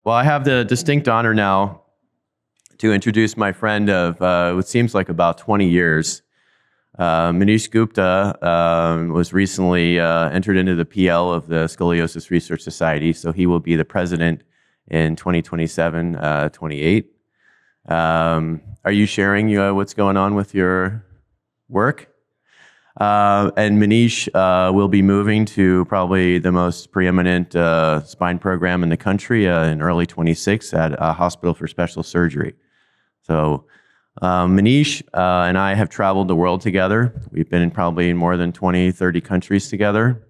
Well, I have the distinct honor now to introduce my friend of what seems like about 20 years. Munish Gupta was recently entered into the PL of the Scoliosis Research Society, so he will be the president in 2027, 28. Are you sharing what's going on with your work? And Munish will be moving to probably the most preeminent spine program in the country in early 26 at a hospital for special surgery. So Munish and I have traveled the world together. We've been in probably more than 20, 30 countries together.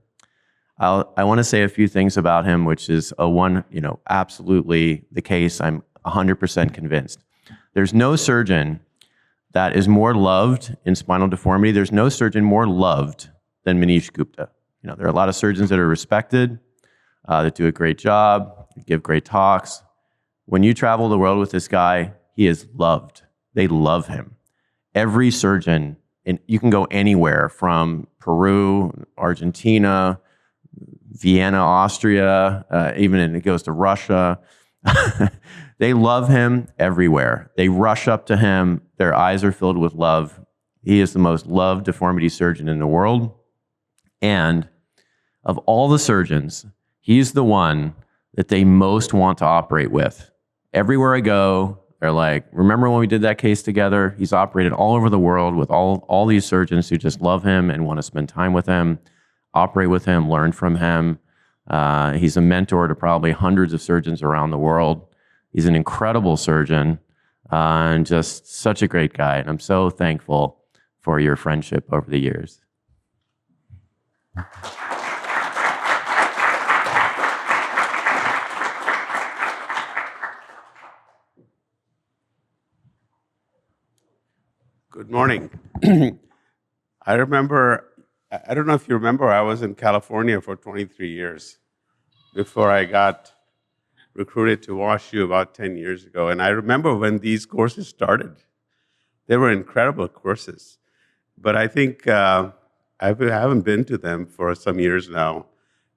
I want to say a few things about him, which is absolutely the case. I'm 100% convinced. There's no surgeon that is more loved in spinal deformity. There's no surgeon more loved than Munish Gupta. There are a lot of surgeons that are respected, that do a great job, give great talks. When you travel the world with this guy, he is loved. They love him. Every surgeon, and you can go anywhere from Peru, Argentina, Vienna, Austria, even it goes to Russia. They love him everywhere. They rush up to him. Their eyes are filled with love. He is the most loved deformity surgeon in the world. And of all the surgeons, he's the one that they most want to operate with. Everywhere I go, they're like, remember when we did that case together? He's operated all over the world with all these surgeons who just love him and want to spend time with him, operate with him, learn from him. He's a mentor to probably hundreds of surgeons around the world. He's an incredible surgeon and just such a great guy. And I'm so thankful for your friendship over the years. Good morning. I don't know if you remember, I was in California for 23 years before I got recruited to WashU about 10 years ago. And I remember when these courses started. They were incredible courses. But I think I haven't been to them for some years now.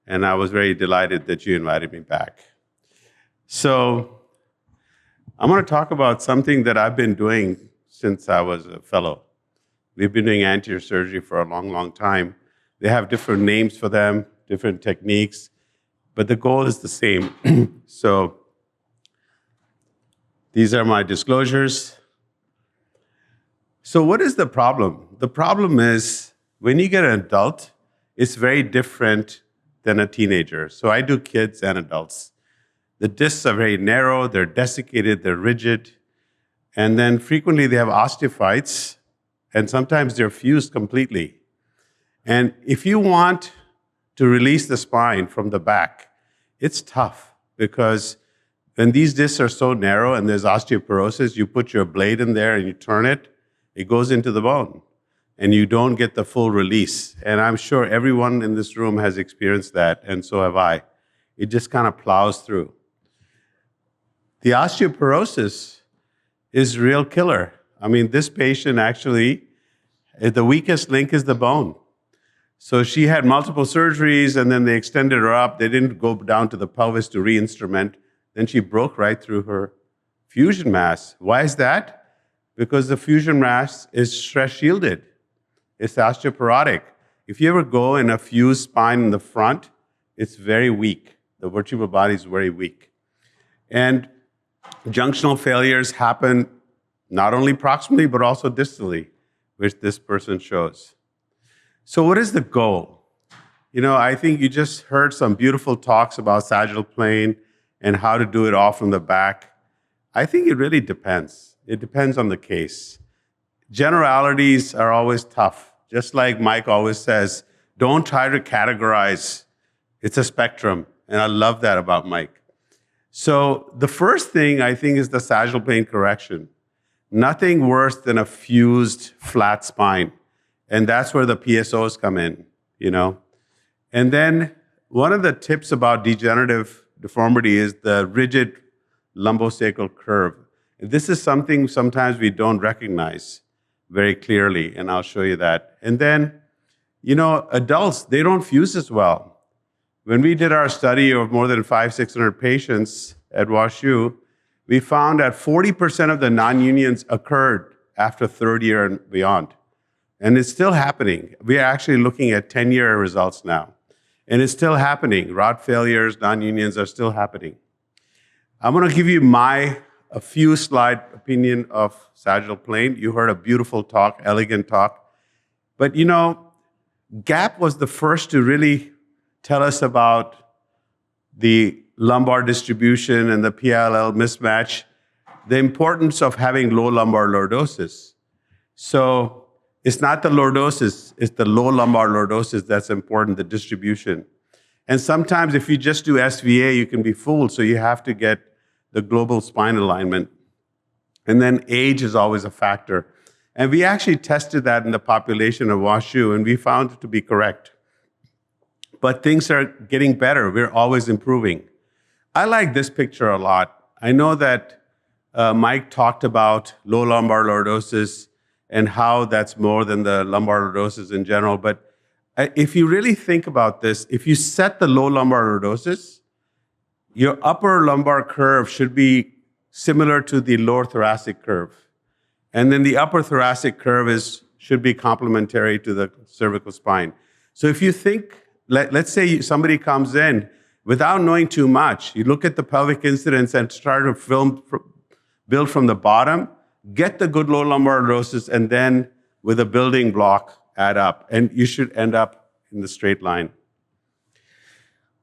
And I was very delighted that you invited me back. So I'm going to talk about something that I've been doing since I was a fellow. We've been doing anterior surgery for a long, long time. They have different names for them, different techniques. But the goal is the same. So these are my disclosures. So what is the problem? The problem is when you get an adult, it's very different than a teenager. So I do kids and adults. The discs are very narrow, they're desiccated, they're rigid. And then frequently they have osteophytes, and sometimes they're fused completely. And if you want to release the spine from the back, it's tough because when these discs are so narrow and there's osteoporosis, you put your blade in there and you turn it, it goes into the bone and you don't get the full release. And I'm sure everyone in this room has experienced that, and so have I. It just kind of plows through. The osteoporosis is a real killer. I mean, this patient actually, the weakest link is the bone. So she had multiple surgeries, and then they extended her up. They didn't go down to the pelvis to re-instrument. Then she broke right through her fusion mass. Why is that? Because the fusion mass is stress-shielded. It's osteoporotic. If you ever go in a fused spine in the front, it's very weak. The vertebral body is very weak. And junctional failures happen not only proximally, but also distally, which this person shows. So what is the goal? I think you just heard some beautiful talks about sagittal plane and how to do it all from the back. I think it really depends. It depends on the case. Generalities are always tough. Just like Mike always says, don't try to categorize. It's a spectrum. And I love that about Mike. So the first thing I think is the sagittal plane correction. Nothing worse than a fused flat spine. And that's where the PSOs come in, And then one of the tips about degenerative deformity is the rigid lumbosacral curve. This is something sometimes we don't recognize very clearly, and I'll show you that. And then, adults, they don't fuse as well. When we did our study of more than 500-600 patients at WashU, we found that 40% of the non-unions occurred after third year and beyond. And it's still happening. We are actually looking at 10-year results now. And it's still happening. Rod failures, non-unions are still happening. I'm going to give you a few slide opinion of sagittal plane. You heard a beautiful talk, elegant talk. But GAP was the first to really tell us about the lumbar distribution and the PLL mismatch, the importance of having low lumbar lordosis. So it's not the lordosis, it's the low lumbar lordosis that's important, the distribution. And sometimes if you just do SVA, you can be fooled, so you have to get the global spine alignment. And then age is always a factor. And we actually tested that in the population of WashU, and we found it to be correct. But things are getting better. We're always improving. I like this picture a lot. I know that Mike talked about low lumbar lordosis and how that's more than the lumbar lordosis in general. But if you really think about this, if you set the low lumbar lordosis, your upper lumbar curve should be similar to the lower thoracic curve. And then the upper thoracic curve should be complementary to the cervical spine. So if you think, let's say somebody comes in without knowing too much, you look at the pelvic incidence and start to build from the bottom, get the good low lumbar lordosis, and then with a building block, add up. And you should end up in the straight line.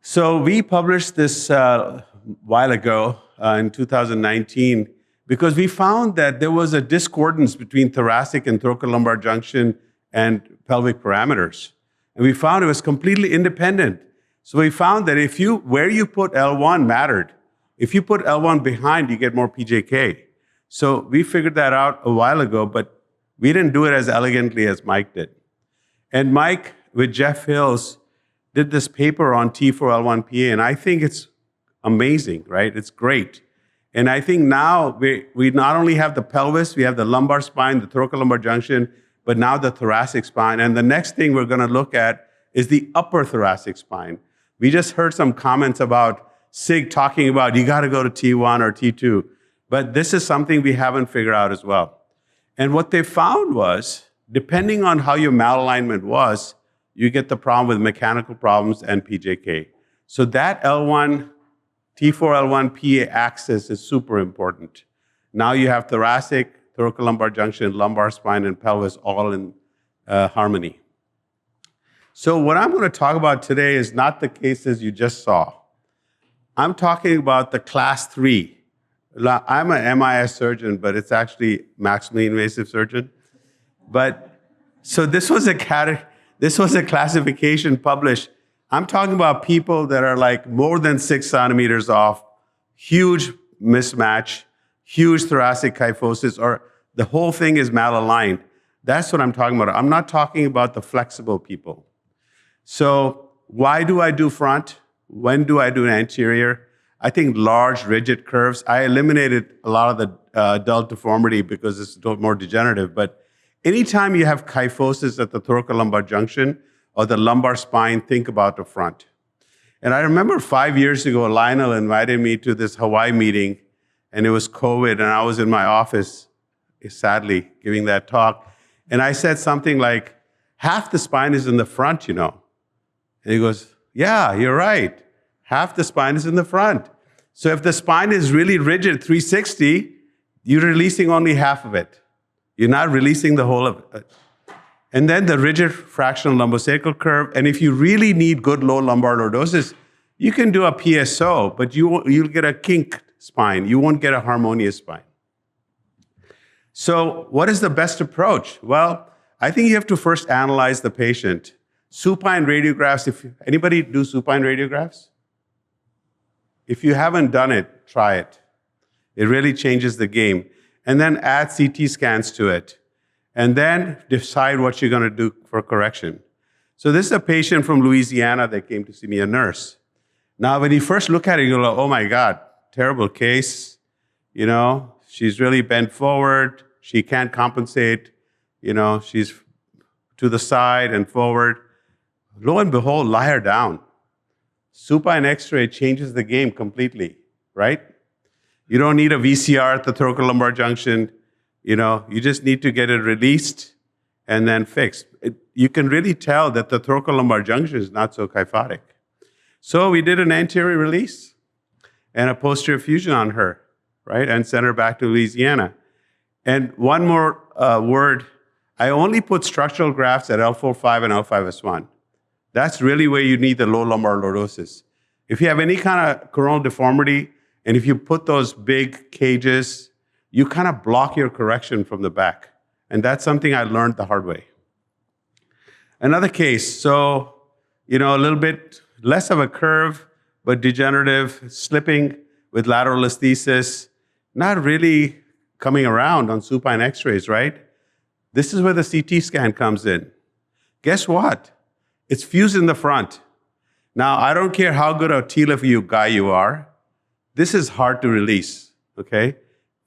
So we published this a while ago in 2019 because we found that there was a discordance between thoracic and thoracolumbar junction and pelvic parameters. And we found it was completely independent. So we found that where you put L1 mattered. If you put L1 behind, you get more PJK. So we figured that out a while ago, but we didn't do it as elegantly as Mike did. And Mike, with Jeff Hills, did this paper on T4L1PA, and I think it's amazing, right? It's great. And I think now we not only have the pelvis, we have the lumbar spine, the thoracolumbar junction, but now the thoracic spine. And the next thing we're going to look at is the upper thoracic spine. We just heard some comments about SIG talking about you got to go to T1 or T2, but this is something we haven't figured out as well. And what they found was, depending on how your malalignment was, you get the problem with mechanical problems and PJK. So that L1, T4L1PA axis is super important. Now you have thoracic, thoracolumbar junction, lumbar spine, and pelvis all in harmony. So what I'm going to talk about today is not the cases you just saw. I'm talking about the class 3. I'm an MIS surgeon, but it's actually maximally invasive surgeon. So this was a classification published. I'm talking about people that are like more than 6 centimeters off, huge mismatch, huge thoracic kyphosis, or the whole thing is malaligned. That's what I'm talking about. I'm not talking about the flexible people. So why do I do front? When do I do an anterior? I think large, rigid curves. I eliminated a lot of the adult deformity because it's more degenerative. But anytime you have kyphosis at the thoracolumbar junction or the lumbar spine, think about the front. And I remember 5 years ago, Lionel invited me to this Hawaii meeting, and it was COVID, and I was in my office, sadly, giving that talk. And I said something like, half the spine is in the front, you know. And he goes, yeah, you're right. Half the spine is in the front. So if the spine is really rigid, 360, you're releasing only half of it. You're not releasing the whole of it. And then the rigid fractional lumbosacral curve. And if you really need good low lumbar lordosis, you can do a PSO, but you'll get a kink spine. You won't get a harmonious spine. So what is the best approach? Well, I think you have to first analyze the patient. Supine radiographs, anybody do supine radiographs? If you haven't done it, try it. It really changes the game. And then add CT scans to it. And then decide what you're going to do for correction. So this is a patient from Louisiana that came to see me, a nurse. Now, when you first look at it, you're like, oh my God, terrible case. You know, she's really bent forward. She can't compensate. You know, she's to the side and forward. Lo and behold, lie her down. Supine X-ray changes the game completely, right? You don't need a VCR at the thoracolumbar junction. You just need to get it released and then fixed. You can really tell that the thoracolumbar junction is not so kyphotic. So we did an anterior release and a posterior fusion on her, right? And sent her back to Louisiana. And one more word, I only put structural grafts at L4-5 and L5-S1. That's really where you need the low lumbar lordosis. If you have any kind of coronal deformity, and if you put those big cages, you kind of block your correction from the back. And that's something I learned the hard way. Another case, so, a little bit less of a curve, but degenerative, slipping with lateral listhesis, not really coming around on supine x-rays, right? This is where the CT scan comes in. Guess what? It's fused in the front. Now, I don't care how good a TLIF guy you are. This is hard to release, okay?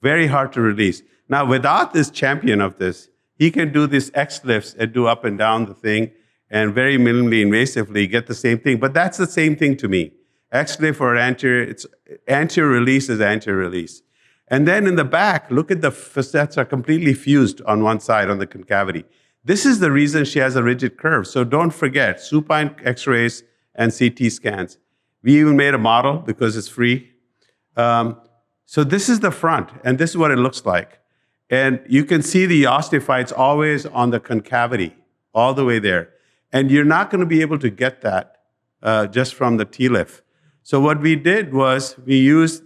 Very hard to release. Now, without this champion of this, he can do these X-lifts and do up and down the thing and very minimally invasively get the same thing. But that's the same thing to me. X-lift or anterior, it's anterior release is anterior release. And then in the back, look at the facets are completely fused on one side on the concavity. This is the reason she has a rigid curve. So don't forget, supine X-rays and CT scans. We even made a model because it's free. So this is the front, and this is what it looks like. And you can see the osteophytes always on the concavity, all the way there. And you're not going to be able to get that just from the TLIF. So what we did was we used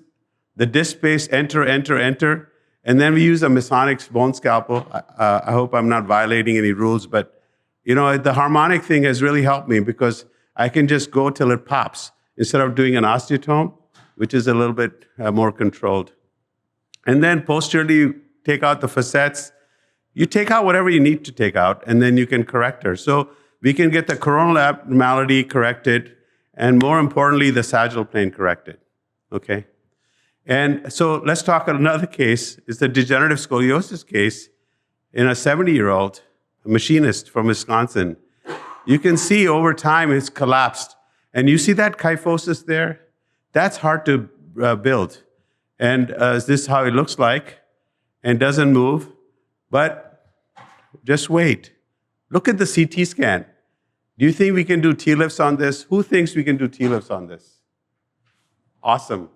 the disc space, enter, and then we use a Misonics bone scalpel. I hope I'm not violating any rules, but the harmonic thing has really helped me because I can just go till it pops instead of doing an osteotome, which is a little bit more controlled. And then posteriorly, take out the facets. You take out whatever you need to take out, and then you can correct her. So we can get the coronal abnormality corrected, and more importantly, the sagittal plane corrected, okay? And so let's talk another case. It's the degenerative scoliosis case in a 70-year-old machinist from Wisconsin. You can see over time it's collapsed. And you see that kyphosis there? That's hard to build. And this is how it looks like and doesn't move. But just wait. Look at the CT scan. Do you think we can do TLIFs on this? Who thinks we can do TLIFs on this? Awesome.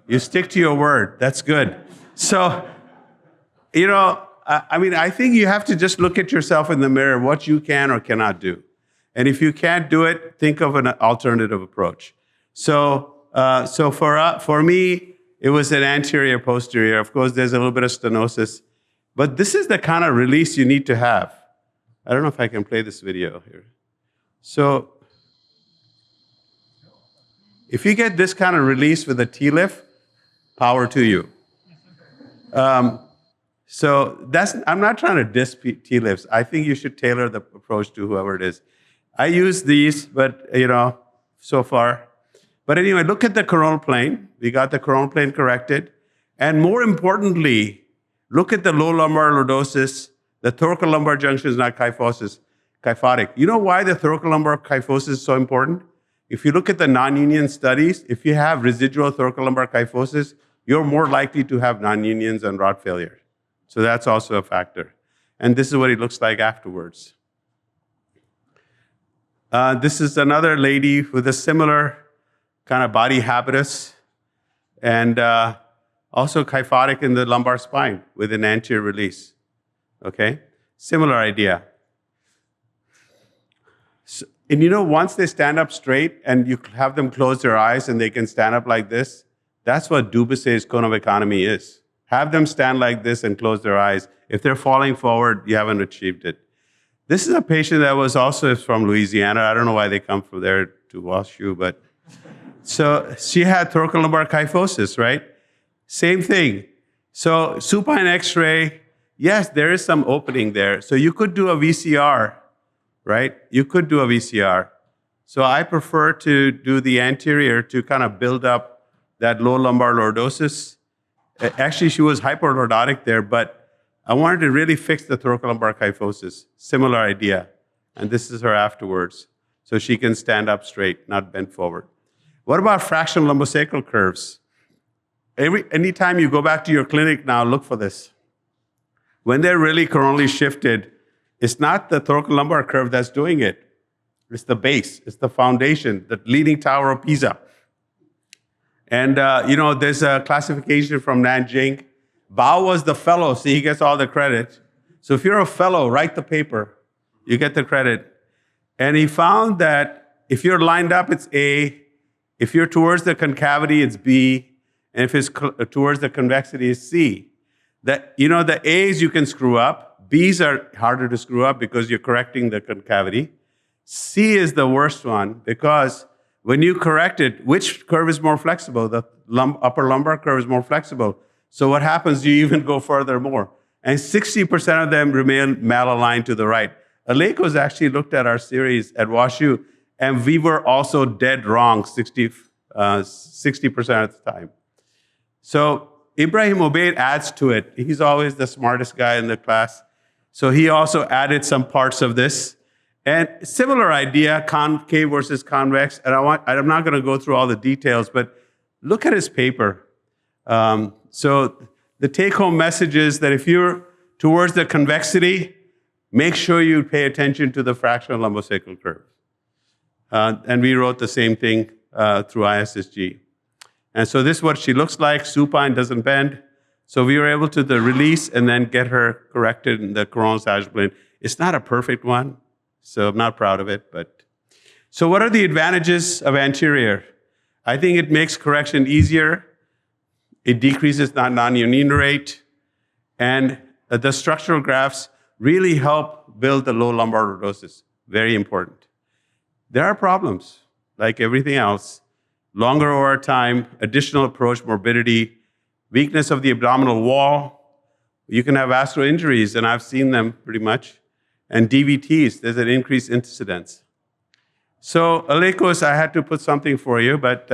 You stick to your word. That's good. So, I think you have to just look at yourself in the mirror, what you can or cannot do. And if you can't do it, think of an alternative approach. So for me, it was an anterior posterior. Of course, there's a little bit of stenosis. But this is the kind of release you need to have. I don't know if I can play this video here. So if you get this kind of release with a TLIF, power to you. So I'm not trying to diss TLIFs. I think you should tailor the approach to whoever it is. I use these, but so far. But anyway, look at the coronal plane. We got the coronal plane corrected. And more importantly, look at the low lumbar lordosis. The thoracolumbar junction is not kyphotic. You know why the thoracolumbar kyphosis is so important? If you look at the non-union studies, if you have residual thoracolumbar kyphosis, you're more likely to have non-unions and rod failure. So that's also a factor. And this is what it looks like afterwards. This is another lady with a similar kind of body habitus and also kyphotic in the lumbar spine with an anterior release. Okay? Similar idea. So, and once they stand up straight and you have them close their eyes and they can stand up like this, that's what Dubusse's cone of economy is. Have them stand like this and close their eyes. If they're falling forward, you haven't achieved it. This is a patient that was also from Louisiana. I don't know why they come from there to WashU, but so she had thoracolumbar kyphosis, right? Same thing. So supine X-ray, yes, there is some opening there. So you could do a VCR, right? You could do a VCR. So I prefer to do the anterior to kind of build up that low lumbar lordosis. Actually, she was hyperlordotic there, but I wanted to really fix the thoracolumbar kyphosis. Similar idea. And this is her afterwards. So she can stand up straight, not bent forward. What about fractional lumbosacral curves? Anytime you go back to your clinic now, look for this. When they're really coronally shifted, it's not the thoracolumbar curve that's doing it. It's the base, it's the foundation, the leaning tower of Pisa. And, there's a classification from Nanjing. Bao was the fellow, so he gets all the credit. So if you're a fellow, write the paper, you get the credit. And he found that if you're lined up, it's A. If you're towards the concavity, it's B. And if it's towards the convexity, it's C. The A's you can screw up. B's are harder to screw up because you're correcting the concavity. C is the worst one because when you correct it, which curve is more flexible? The upper lumbar curve is more flexible. So what happens, you even go further more. And 60% of them remain malaligned to the right. Aleko's actually looked at our series at WashU, and we were also dead wrong 60% of the time. So Ibrahim Obaid adds to it. He's always the smartest guy in the class. So he also added some parts of this. And similar idea, concave versus convex. And I'm not going to go through all the details, but look at his paper. So the take-home message is that if you're towards the convexity, make sure you pay attention to the fractional lumbosacral curve. And we wrote the same thing through ISSG. And so this is what she looks like. Supine doesn't bend. So we were able to release and then get her corrected in the coronal sagittal plane. It's not a perfect one, so I'm not proud of it. So what are the advantages of anterior? I think it makes correction easier. It decreases non-union rate. And the structural grafts really help build the low lumbar lordosis. Very important. There are problems, like everything else. Longer OR time, additional approach morbidity, weakness of the abdominal wall. You can have vascular injuries, and I've seen them pretty much. And DVTs, there's an increased incidence. So Alekos, I had to put something for you, but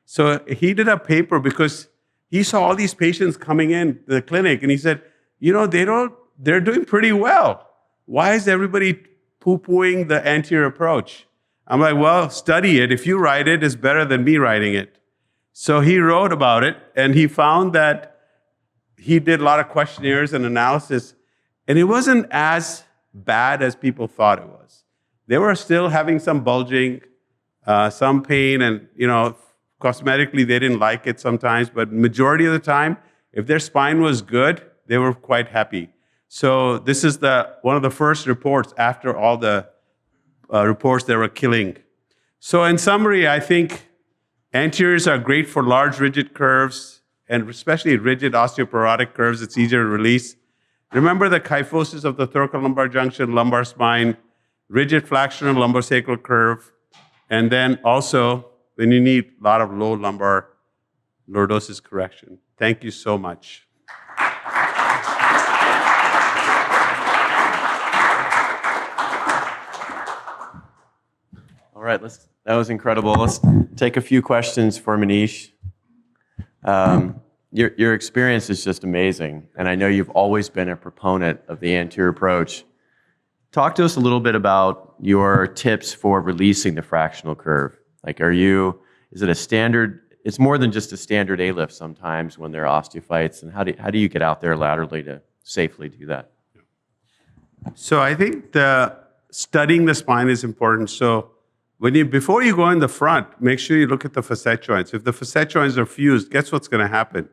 so he did a paper because he saw all these patients coming in the clinic, and he said, they're doing pretty well. Why is everybody poo-pooing the anterior approach? I'm like, well, study it. If you write it, it's better than me writing it. So he wrote about it, and he found that he did a lot of questionnaires and analysis, and it wasn't as bad as people thought it was. They were still having some bulging, some pain, and cosmetically they didn't like it sometimes, but majority of the time, if their spine was good, they were quite happy. So this is one of the first reports after all the reports that were killing. So in summary, I think anteriors are great for large rigid curves, and especially rigid osteoporotic curves. It's easier to release. Remember the kyphosis of the thoracolumbar junction, lumbar spine, rigid flexural lumbosacral curve, and then also when you need a lot of low lumbar lordosis correction. Thank you so much. All right, that was incredible. Let's take a few questions for Munish. Your experience is just amazing, and I know you've always been a proponent of the anterior approach. Talk to us a little bit about your tips for releasing the fractional curve. Like, is it a standard? It's more than just a standard A-lift sometimes when there are osteophytes, and how do you get out there laterally to safely do that? So I think studying the spine is important. So before you go in the front, make sure you look at the facet joints. If the facet joints are fused, guess what's going to happen?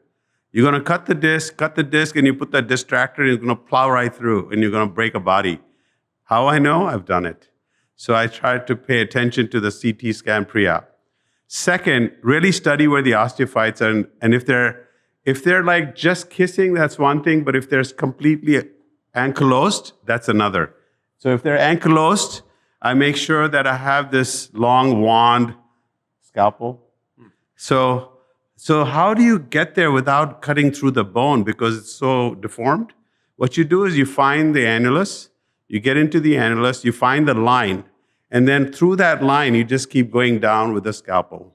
You're going to cut the disc, and you put that distractor, and you're going to plow right through, and you're going to break a body. How I know? I've done it. So I try to pay attention to the CT scan pre-op. Second, really study where the osteophytes are, and if they're like just kissing, that's one thing, but if they're completely ankylosed, that's another. So if they're ankylosed, I make sure that I have this long wand scalpel. So how do you get there without cutting through the bone because it's so deformed? What you do is you find the annulus, you get into the annulus, you find the line, and then through that line, you just keep going down with the scalpel.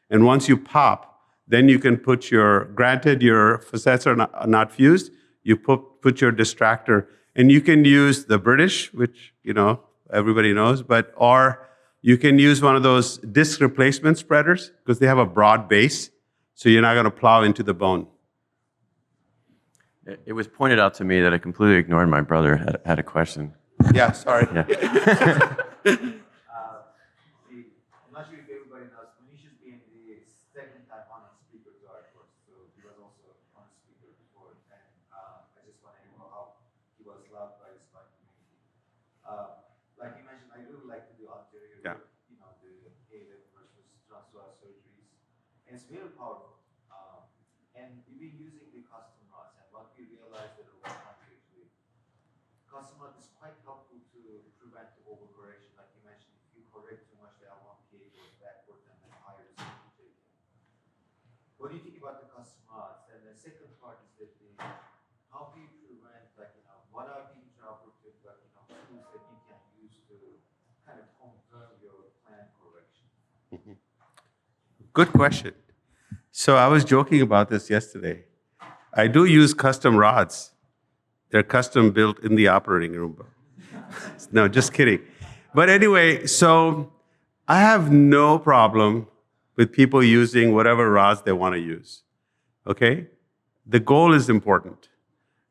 And once you pop, then you can put granted your facets are not fused, you put your distractor, and you can use the British, which, everybody knows, or you can use one of those disc replacement spreaders because they have a broad base. So you're not going to plow into the bone. It was pointed out to me that I completely ignored my brother had a question. Yeah, sorry. Yeah. I'm not sure if everybody knows, Munish is being the second time honor speaker to our course, so he was also honor speaker before, and I just want to know how he was loved by the spine community. Like you mentioned, I really like to do anterior, you know, the ALIF versus transvaal surgeries, and it's very powerful. And we've been using the custom rods, and what we realized that over time, actually, custom rod is quite helpful to prevent the overcorrection. Like you mentioned, if you correct too much, the L1PA goes backward and then higher is taken. What do you think about the custom rods? And the second part is that how do you prevent, like, you know, what are the intraoperative, like, you know, tools that you can use to kind of confirm your plan correction? Good question. So I was joking about this yesterday. I do use custom rods. They're custom built in the operating room. No, just kidding. But anyway, so I have no problem with people using whatever rods they want to use. Okay? The goal is important.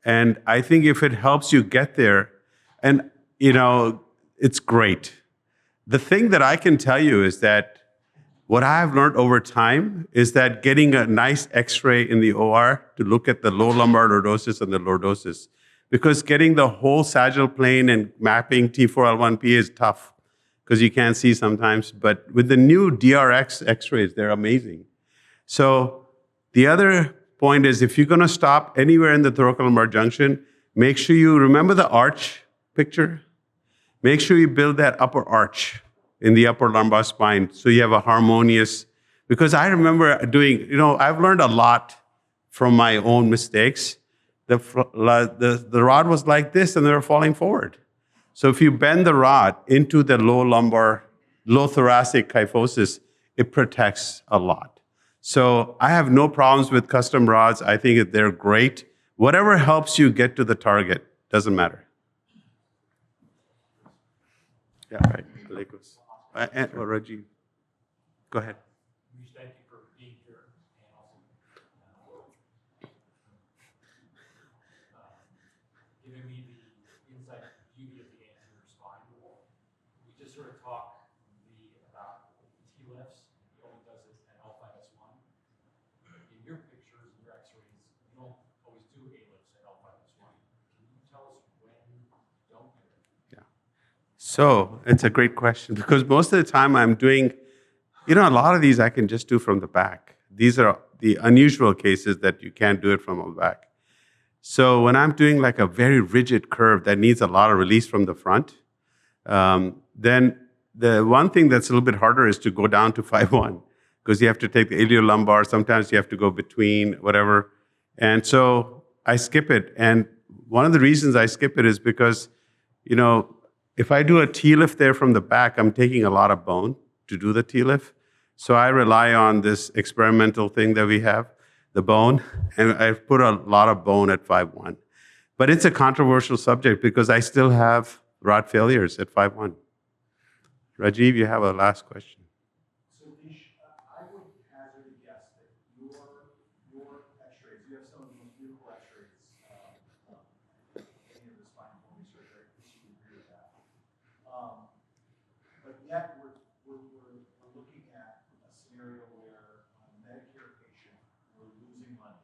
And I think if it helps you get there, and you know, it's great. The thing that I can tell you is that what I've learned over time is that getting a nice x-ray in the OR to look at the low lumbar lordosis and the lordosis, because getting the whole sagittal plane and mapping T4L1P is tough because you can't see sometimes. But with the new DRX x-rays, they're amazing. So the other point is if you're going to stop anywhere in the thoracolumbar junction, make sure you remember the arch picture. Make sure you build that upper arch in the upper lumbar spine so you have a harmonious, because I remember doing, you know, I've learned a lot from my own mistakes. The rod was like this and they were falling forward. So if you bend the rod into the low lumbar, low thoracic kyphosis, it protects a lot. So I have no problems with custom rods. I think they're great. Whatever helps you get to the target, doesn't matter. Yeah, right. And Rajiv, go ahead. Thank you for being here and also giving me the insight beauty of the anterior spine. We just sort of talked about T-lifts. He only does it at L5S1. In your pictures, in your x-rays, you don't always do A-lifts at L5S1. Can you tell us when you don't do it? Yeah. So it's a great question because most of the time I'm doing, you know, a lot of these I can just do from the back. These are the unusual cases that you can't do it from the back. So when I'm doing like a very rigid curve that needs a lot of release from the front, then the one thing that's a little bit harder is to go down to 5-1 because you have to take the iliolumbar. Sometimes you have to go between whatever. And so I skip it. And one of the reasons I skip it is because, you know, if I do a T-lift there from the back, I'm taking a lot of bone to do the T-lift. So I rely on this experimental thing that we have, the bone, and I've put a lot of bone at 5-1. But it's a controversial subject because I still have rod failures at 5-1. Rajiv, you have a last question. So Nish, I would hazard a guess that your x-rays, you have some of the most beautiful x-rays any of the spinal cord research, I guess you would agree with that. But yet we're looking at a scenario where on a Medicare patient, we're losing money.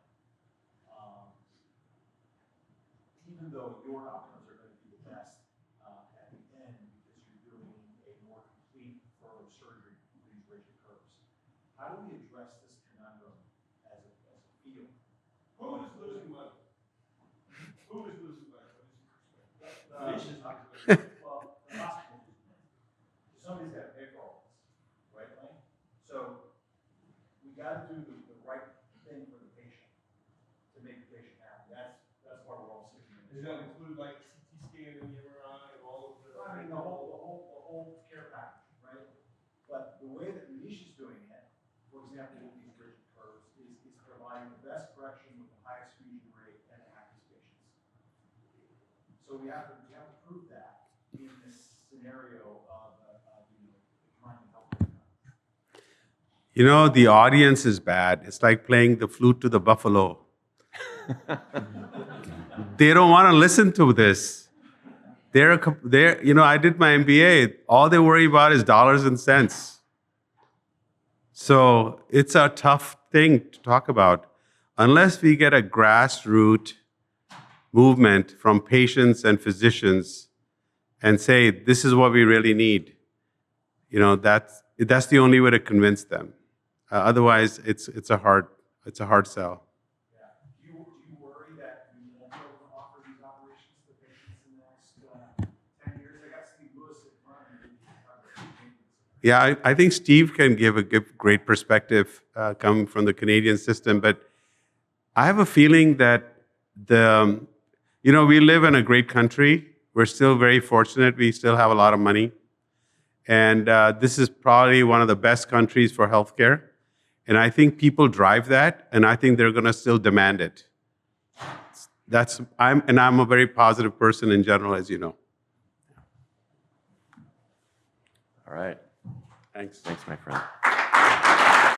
Even though your outcomes are going to be the best at the end because you're doing a more complete, thorough surgery for these rigid curves. How do we address this conundrum as a field? Who is losing money? Who is losing money? Well, the hospital is losing money. Somebody's got to pay for all this, right, Lane? So we got to do the right thing for the patient to make the patient happy. That's why we're all sitting here. Does that include like CT scan and the MRI and all of the? I mean, the whole care package, right? But the way that Munish is doing it, for example, with these rigid curves, is providing the best correction with the highest fusion rate and the happiest patients. So we have to prove that in this scenario of trying to help them. You know, the audience is bad. It's like playing the flute to the buffalo. They don't want to listen to this. I did my MBA. All they worry about is dollars and cents. So it's a tough thing to talk about. Unless we get a grassroots movement from patients and physicians and say, this is what we really need, that's the only way to convince them. Otherwise, it's a hard sell. Yeah. Do you worry that you won't be able to offer these operations to patients in the next 10 years? I got Steve Lewis in front of me. Yeah, I think Steve can give a great perspective coming from the Canadian system, but I have a feeling that we live in a great country. We're still very fortunate. We still have a lot of money. And this is probably one of the best countries for healthcare. And I think people drive that, and I think they're going to still demand it. I'm a very positive person in general, as you know. All right. Thanks. Thanks, my friend.